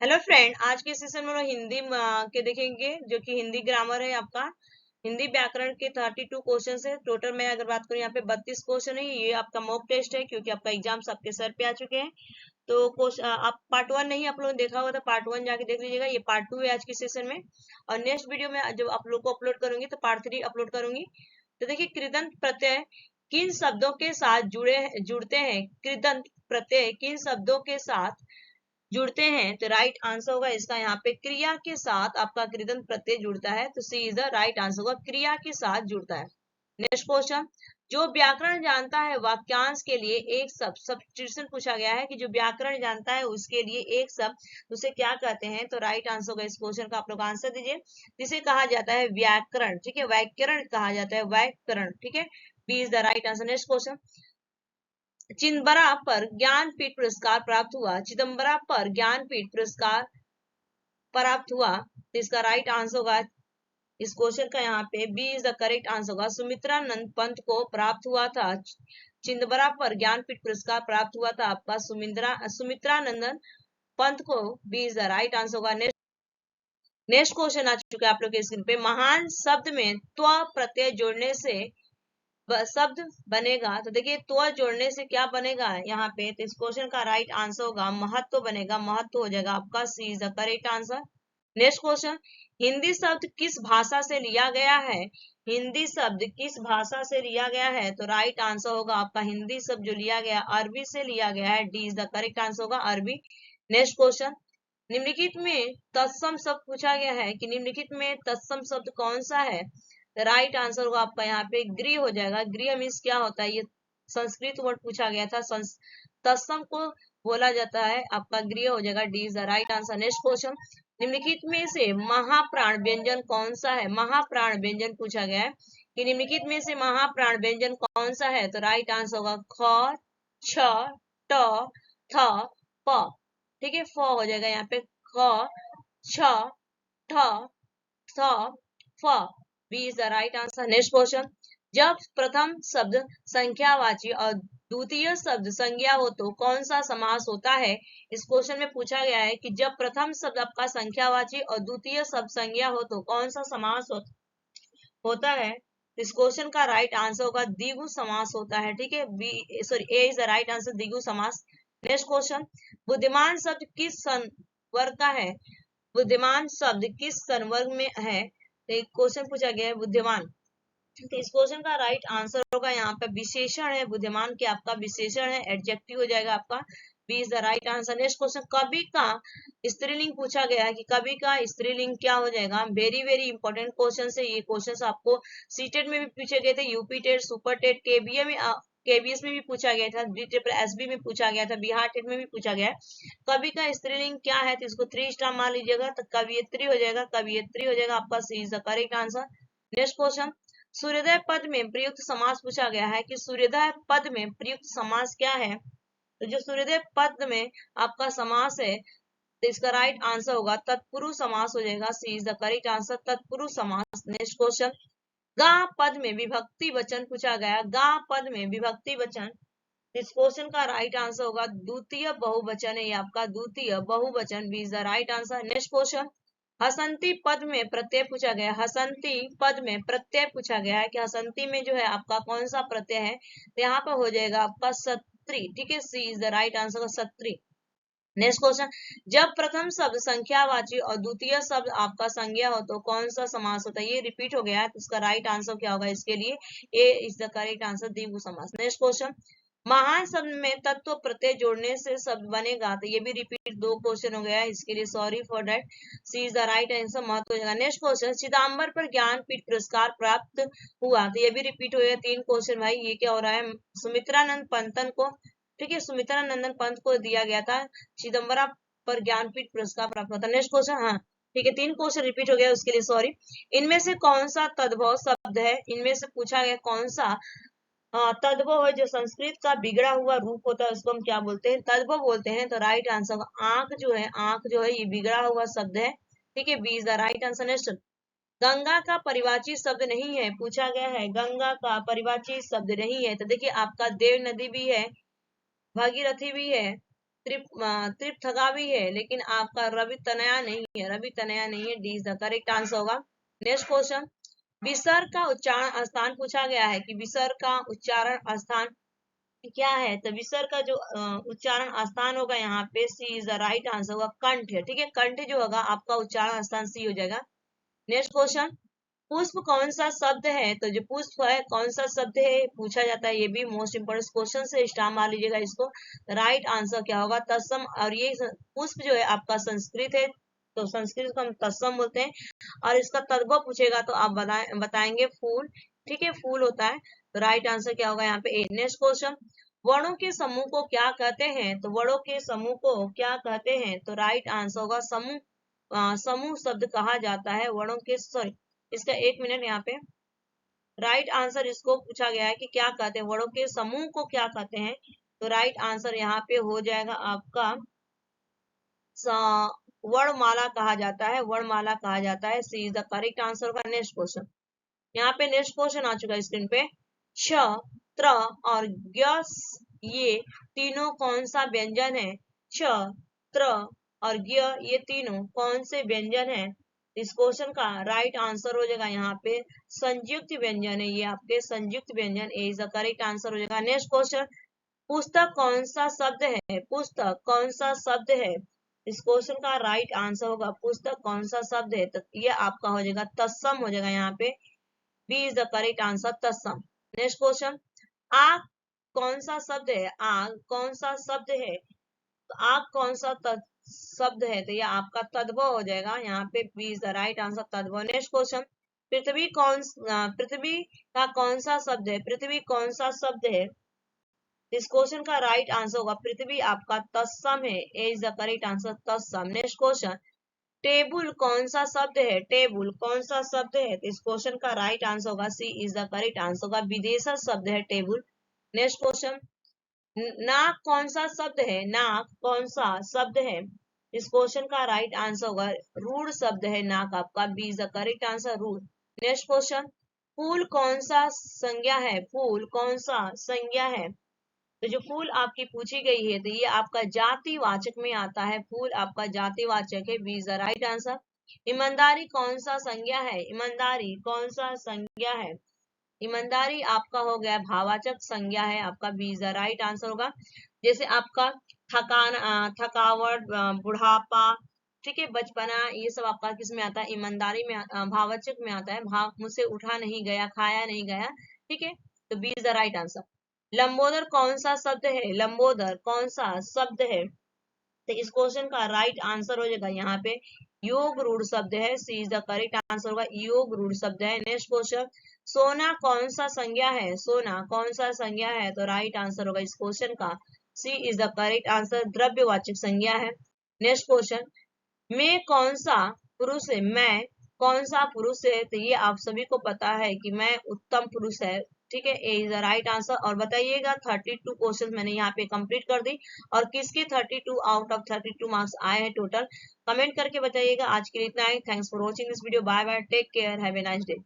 Hello friend, आज के session में हम लोग हिंदी के देखेंगे, जो कि हिंदी ग्रामर है आपका। हिंदी व्याकरण के 32 क्वेश्चन है टोटल। मैं अगर बात करूँ यहाँ पे 32 क्वेश्चन है। ये आपका मॉक टेस्ट है, क्योंकि आपका एग्जाम्स आपके सर पे आ चुके हैं। तो आप पार्ट 1 नहीं आप लोगों ने देखा होगा तो पार्ट 1 जाके देख लीजिएगा। ये पार्ट 2 है आज के सेशन में। और नेक्स्ट वीडियो में जब आप लोग को अपलोड करूंगी तो पार्ट 3 अपलोड करूंगी। तो देखिए, कृदंत प्रत्यय किन शब्दों के साथ जुड़ते हैं। कृदंत प्रत्यय किन शब्दों के साथ जुड़ते हैं। तो राइट आंसर होगा इसका यहाँ पे क्रिया के साथ आपका कृदंत प्रत्यय जुड़ता है। तो सी इज द राइट आंसर होगा, क्रिया के साथ जुड़ता है। नेक्स्ट क्वेश्चन, जो व्याकरण जानता है वाक्यांश के लिए एक शब्द, सब्स्टिट्यूशन पूछा गया है कि जो व्याकरण जानता है उसके लिए एक शब्द उसे क्या कहते हैं। तो राइट आंसर होगा इस क्वेश्चन का। आप लोग आंसर दीजिए। जिसे कहा जाता है व्याकरण, ठीक है, व्याकरण कहा जाता है, व्याकरण, ठीक है। B is the right answer. Next question, Chidambara पर ज्ञानपीठ पुरस्कार प्राप्त हुआ। चिदंबरा पर ज्ञानपीठ पुरस्कार प्राप्त हुआ। तो इसका राइट आंसर होगा इस क्वेश्चन का यहाँ पे B is the correct answer होगा। सुमित्रानंद पंत को प्राप्त हुआ था। चिदंबरा पर ज्ञानपीठ पुरस्कार प्राप्त हुआ था आपका सुमित्रानंदन पंत को। B is the right answer होगा। नेक्स्ट क्वेश्चन आ चुका है आप लोग के स्क्रीन पे। महान शब्द में त्व प्रत्यय जोड़ने से शब्द बनेगा। तो देखिए, त्व जोड़ने से क्या बनेगा यहाँ पे। तो इस क्वेश्चन का राइट आंसर होगा महत्व बनेगा। महत्व हो जाएगा आपका। C is the correct answer. Next question, Hindi शब्द किस भाषा से लिया गया है। हिंदी शब्द किस भाषा से लिया गया है। तो राइट आंसर होगा आपका हिंदी शब्द जो लिया गया अरबी से लिया गया है। D is the correct answer होगा, अरबी। नेक्स्ट क्वेश्चन, निम्नलिखित में तत्सम शब्द पूछा गया है कि निम्नलिखित में तत्सम शब्द कौन सा है। राइट आंसर होगा आपका यहाँ पे गृह हो जाएगा। गृह मीन्स क्या होता है, ये संस्कृत वर्ड पूछा गया था। तत्सम को बोला जाता है आपका गृह हो जाएगा। D is the right answer. Next question, निम्नलिखित में से महाप्राण व्यंजन कौन सा है। महाप्राण व्यंजन पूछा गया है कि निम्नलिखित में से महाप्राण व्यंजन कौन सा है। तो राइट आंसर होगा ख, छ, ट, थ, प, ठीक है। फ हो जाएगा यहाँ पे। ख, छ, ठ, थ, फ। B is the right answer. Next question, जब प्रथम शब्द संख्यावाची और द्वितीय शब्द संज्ञा हो तो कौन सा समास होता है। इस क्वेश्चन में पूछा गया है कि जब प्रथम शब्द आपका संख्यावाची और द्वितीय शब्द संज्ञा हो तो कौन सा समास होता है। इस क्वेश्चन का राइट आंसर होगा द्विगु समास होता है, ठीक है। B sorry, A is the right answer, द्विगु समास। नेक्स्ट क्वेश्चन, बुद्धिमान शब्द किस वर्ग का है। बुद्धिमान शब्द किस संवर्ग में है। तो एक क्वेश्चन पूछा गया है बुद्धिमान। तो इस क्वेश्चन का राइट आंसर होगा यहाँ पे विशेषण है। बुद्धिमान के आपका विशेषण है, एडजेक्टिव हो जाएगा आपका। B is the right answer. Next question, कवि का स्त्रीलिंग पूछा गया है कि कवि का स्त्रीलिंग क्या हो जाएगा। वेरी वेरी इंपॉर्टेंट क्वेश्चन है ये। क्वेश्चन आपको सीटेट में भी पूछे गए थे, UP TET, super TET, KBA में, केबीएस में भी पूछा गया था, एसबी में पूछा गया था, बिहार टेट में भी पूछा गया है। कवि का स्त्रीलिंग क्या है। तो इसको 3 स्टार मान लीजिएगा। तो कवियत्री हो जाएगा, कवियत्री हो जाएगा आपका। C is the correct answer. Next question, सूर्योदय पद में प्रयुक्त समास पूछा गया है कि सूर्योदय पद में प्रयुक्त समास क्या है। तो जो सूर्योदय पद में आपका समास है, तो इसका राइट आंसर होगा तत्पुरुष समास हो जाएगा। सी इज द करेक्ट आंसर, तत्पुरुष समास। नेक्स्ट क्वेश्चन, गा पद में विभक्ति वचन पूछा गया। गा पद में विभक्ति वचन, इस क्वेश्चन का राइट आंसर होगा द्वितीय बहुवचन है ये आपका, द्वितीय बहुवचन। B is the right answer. Next question, हसंती पद में प्रत्यय पूछा गया। हसंती पद में प्रत्यय पूछा गया है कि हसंती में जो है आपका कौन सा प्रत्यय है। तो यहाँ पर हो जाएगा आपका सत्री, ठीक है। सी इज द राइट आंसर, सत्री। नेक्स्ट क्वेश्चन, जब प्रथम शब्द संख्यावाची और द्वितीय शब्द आपका संज्ञा हो तो कौन सा समास होता है। ये रिपीट हो गया है, तो इसका राइट आंसर क्या होगा इसके लिए। ए इज द करेक्ट आंसर, द्विगु समास। नेक्स्ट क्वेश्चन, महान शब्द में तत्व प्रत्यय जोड़ने से शब्द बनेगा। तो ये भी रिपीट 2 क्वेश्चन हो गया है, इसके लिए sorry for that. C is the right answer, महत्व हो जाएगा। नेक्स्ट क्वेश्चन, चिदंबर पर ज्ञानपीठ पुरस्कार प्राप्त हुआ। तो ये भी रिपीट हो गया 3 क्वेश्चन भाई। ये क्या हो रहा है, सुमित्रानंद पंतन को, ठीक है, सुमित्रानंदन पंत को दिया गया था चिदंबरा पर ज्ञानपीठ पुरस्कार प्राप्त हुआ था। नेक्स्ट क्वेश्चन, हाँ ठीक है, 3 क्वेश्चन रिपीट हो गया, उसके लिए सॉरी। इनमें से कौन सा तद्भव शब्द है। इनमें से पूछा गया कौन सा तद्भव है। जो संस्कृत का बिगड़ा हुआ रूप होता है उसको हम क्या बोलते हैं, तद्भव बोलते हैं। तो राइट आंसर, आंख जो है, आंख जो है ये बिगड़ा हुआ शब्द है, ठीक है। B is the right answer. Next, Ganga का परिवाची शब्द नहीं है पूछा गया है। गंगा का परिवाची शब्द नहीं है। तो देखिए आपका देव नदी भी है, भागीरथी भी है, त्रिपथगा भी है, लेकिन आपका रवि तनया नहीं है, रवि तनया नहीं है। D is the correct answer होगा। नेक्स्ट क्वेश्चन, विसर्ग का उच्चारण स्थान पूछा गया है कि विसर्ग का उच्चारण स्थान क्या है। तो विसर्ग का जो उच्चारण स्थान होगा यहाँ पे सी इज द राइट आंसर होगा, कंठ है। ठीक है, कंठ जो होगा आपका उच्चारण स्थान सी हो जाएगा। नेक्स्ट क्वेश्चन, पुष्प कौन सा शब्द है। तो जो पुष्प है कौन सा शब्द है पूछा जाता है, ये भी मोस्ट इंपोर्टेंट क्वेश्चन से स्टार मार लीजिएगा इसको। राइट आंसर क्या होगा, तत्सम। और ये पुष्प जो है आपका संस्कृत है, तो संस्कृत को हम तत्सम बोलते हैं। और इसका तद्भव पूछेगा तो आप बताएंगे फूल। ठीक है, फूल होता है। तो राइट आंसर क्या होगा यहाँ पे ए। नेक्स्ट क्वेश्चन, वर्णों के समूह को क्या कहते हैं। तो वर्णों के समूह को क्या कहते हैं। तो राइट आंसर होगा समूह। समूह शब्द कहा जाता है वर्णों के, सॉरी इसका 1 मिनट यहाँ पे। राइट आंसर इसको पूछा गया है कि क्या कहते हैं, वर्णों के समूह को क्या कहते हैं। तो राइट आंसर यहाँ पे हो जाएगा आपका वर्णमाला कहा जाता है, वर्णमाला कहा जाता है। सी इज द करेक्ट आंसर का। नेक्स्ट क्वेश्चन, यहाँ पे नेक्स्ट क्वेश्चन आ चुका है स्क्रीन पे। श, त्र और ज्ञ ये तीनों कौन सा व्यंजन है। छ, त्र और ज्ञ ये तीनों कौन से व्यंजन है। इस क्वेश्चन का राइट आंसर हो जाएगा यहाँ पे संयुक्त व्यंजन है, ये आपके संयुक्त व्यंजन ए इज द करेक्ट आंसर हो जाएगा। नेक्स्ट क्वेश्चन, पुस्तक कौन सा शब्द है। पुस्तक कौन सा शब्द है। इस क्वेश्चन का राइट आंसर होगा पुस्तक कौन सा शब्द है। तो ये आपका हो जाएगा तत्सम हो जाएगा यहाँ पे। B is the correct answer, तत्सम। नेक्स्ट क्वेश्चन, आग कौन सा शब्द है। आग कौन सा शब्द है। तो आग कौन सा शब्द है। तो ये आपका तद्भव हो जाएगा यहाँ पे। B is the right answer, तद्भव। नेक्स्ट क्वेश्चन, पृथ्वी का कौन सा शब्द है। पृथ्वी कौन सा शब्द है। इस क्वेश्चन का राइट आंसर होगा पृथ्वी आपका तत्सम है। ए इज द करेक्ट आंसर, तत्सम। नेक्स्ट क्वेश्चन, टेबुल कौन सा शब्द है। टेबुल कौन सा शब्द है। तो इस क्वेश्चन का राइट आंसर होगा सी इज द करेक्ट आंसर होगा, विदेशज शब्द है टेबुल। नेक्स्ट क्वेश्चन, नाक कौन सा शब्द है। नाक कौन सा शब्द है। इस क्वेश्चन का राइट आंसर होगा रूढ़ शब्द है नाक आपका, B is the correct answer, रूढ़। नेक्स्ट क्वेश्चन, फूल कौन सा संज्ञा है। फूल कौन सा संज्ञा है। तो जो फूल आपकी पूछी गई है तो ये आपका जातिवाचक में आता है, फूल आपका जातिवाचक है, B is the right answer. ईमानदारी कौन सा संज्ञा है। ईमानदारी कौन सा संज्ञा है। ईमानदारी आपका हो गया भाववाचक संज्ञा है आपका, B is the right answer होगा। जैसे आपका थकावट, बुढ़ापा, ठीक है, बचपना, ये सब आपका किस में आता है, ईमानदारी में, भाववाचक में आता है। भाव मुझसे उठा नहीं गया, खाया नहीं गया, ठीक है, तो B is the right answer. लंबोदर कौन सा शब्द है। लंबोदर कौन सा शब्द है। तो इस क्वेश्चन का राइट आंसर हो जाएगा यहाँ पे योग रूढ़ शब्द है, सी इज द करेक्ट आंसर होगा, योग रूढ़ शब्द है। नेक्स्ट क्वेश्चन, सोना कौन सा संज्ञा है। सोना कौन सा संज्ञा है। तो राइट आंसर होगा इस क्वेश्चन का सी इज द करेक्ट आंसर, द्रव्यवाचक संज्ञा है। नेक्स्ट क्वेश्चन, मैं कौन सा पुरुष है। मैं कौन सा पुरुष है। तो ये आप सभी को पता है कि मैं उत्तम पुरुष है, ठीक है, ए इज द राइट आंसर। और बताइएगा 32 क्वेश्चन मैंने यहाँ पे कंप्लीट कर दी और किसके 32 आउट ऑफ 32 मार्क्स आए हैं टोटल, कमेंट करके बताइएगा। आज के लिए इतना ही। Thanks for watching this video. Bye bye, take care, have a nice day.